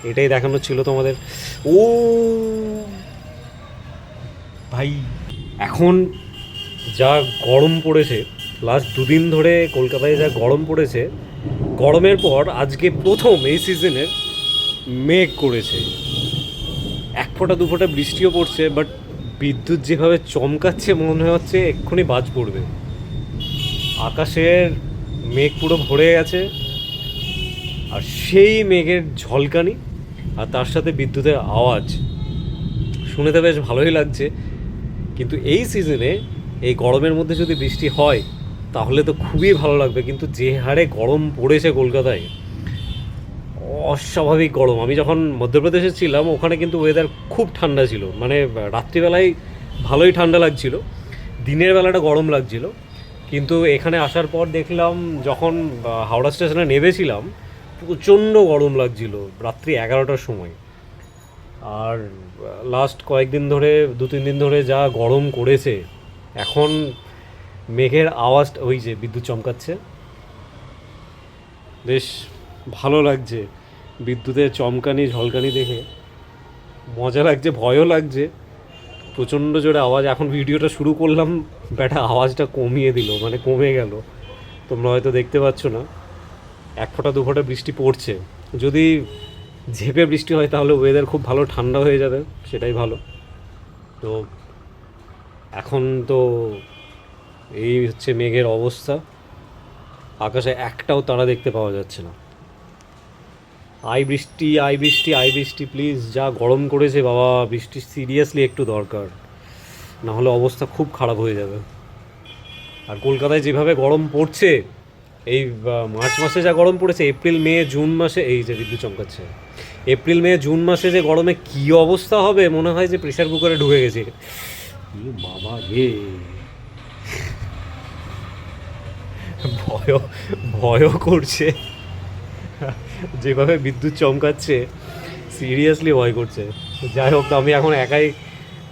এটাই দেখানো ছিল তোমাদের। ও ভাই, এখন যা গরম পড়েছে, লাস্ট দুদিন ধরে কলকাতায় যা গরম পড়েছে, গরমের পর আজকে প্রথম এই সিজনের মেঘ করেছে। এক ফোঁটা দু ফোঁটা বৃষ্টিও পড়ছে, বাট বিদ্যুৎ যেভাবে চমকাচ্ছে মনে হচ্ছে এক্ষুনি বাজ পড়বে। আকাশের মেঘ পুরো ভরে গেছে, আর সেই মেঘের ঝলকানি আর তার সাথে বিদ্যুতের আওয়াজ শুনে তো বেশ ভালোই লাগছে। কিন্তু এই সিজনে এই গরমের মধ্যে যদি বৃষ্টি হয় তাহলে তো খুবই ভালো লাগবে, কিন্তু যে হারে গরম পড়েছে কলকাতায়, অস্বাভাবিক গরম। আমি যখন মধ্যপ্রদেশে ছিলাম ওখানে কিন্তু ওয়েদার খুব ঠান্ডা ছিল, মানে রাত্রিবেলায় ভালোই ঠান্ডা লাগছিল, দিনের বেলাটা গরম লাগছিল। কিন্তু এখানে আসার পর দেখলাম, যখন হাওড়া স্টেশনে নেমেছিলাম, প্রচণ্ড গরম লাগছিল রাত্রি 11টার সময়। আর লাস্ট কয়েকদিন ধরে, দু তিন দিন ধরে যা গরম করেছে, এখন মেঘের আওয়াজ, ওই যে বিদ্যুৎ চমকাচ্ছে, বেশ ভালো লাগছে। বিদ্যুতের চমকানি ঝলকানি দেখে মজা লাগছে, ভয়ও লাগছে, প্রচণ্ড জোরে আওয়াজ। এখন ভিডিওটা শুরু করলাম, ব্যাটা আওয়াজটা কমিয়ে দিল, মানে কমে গেল। তোমরা হয়তো দেখতে পাচ্ছ না, এক ফোঁটা দু ফোঁটা বৃষ্টি পড়ছে। যদি ঝেঁপে বৃষ্টি হয় তাহলে ওয়েদার খুব ভালো ঠান্ডা হয়ে যাবে, সেটাই ভালো। তো এখন তো এই হচ্ছে মেঘের অবস্থা, আকাশে একটাও তারা দেখতে পাওয়া যাচ্ছে না। আই বৃষ্টি, আই বৃষ্টি, আই বৃষ্টি প্লিজ। যা গরম করেছে বাবা, বৃষ্টি সিরিয়াসলি একটু দরকার, না হলে অবস্থা খুব খারাপ হয়ে যাবে। আর কলকাতায় যেভাবে গরম পড়ছে, এই মার্চ মাসে যা গরম পড়েছে, এপ্রিল মে জুন মাসে, এই যে বিদ্যুৎ চমকাচ্ছে, এপ্রিল মে জুন মাসে যে গরমে কী অবস্থা হবে মনে হয় যে প্রেশার কুকারে ঢুকে গেছে। ই বাবা রে, ভয়ও ভয়ও করছে, যেভাবে বিদ্যুৎ চমকাচ্ছে সিরিয়াসলি ভয় করছে। যাই হোক, আমি এখন একাই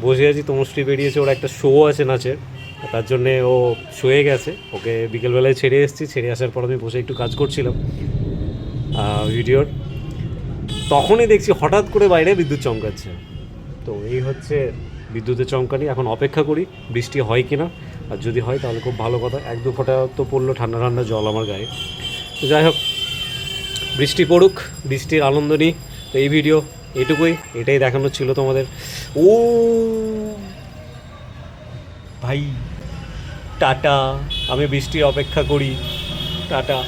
বসে আছি, তনুশ্রী বেরিয়েছে, ওর একটা শো আছে নাচের, তার জন্যে ও শুয়ে গেছে। ওকে বিকেলবেলায় ছেড়ে এসেছি, ছেড়ে আসার পর আমি বসে একটু কাজ করছিলাম ভিডিওর, তখনই দেখছি হঠাৎ করে বাইরে বিদ্যুৎ চমকাচ্ছে। তো এই হচ্ছে বিদ্যুতের চমকানি। এখন অপেক্ষা করি বৃষ্টি হয় কি না, আর যদি হয় তাহলে খুব ভালো কথা। এক দু ফোঁটা তো পড়লো ঠান্ডা ঠান্ডা জল আমার গায়ে। তো যাই হোক, বৃষ্টি পড়ুক, বৃষ্টির আনন্দ নিই। তো এই ভিডিও এটুকুই, এটাই দেখানো ছিল তোমাদের। ও ভাই, টাটা, আমি বৃষ্টির অপেক্ষা করি, টাটা।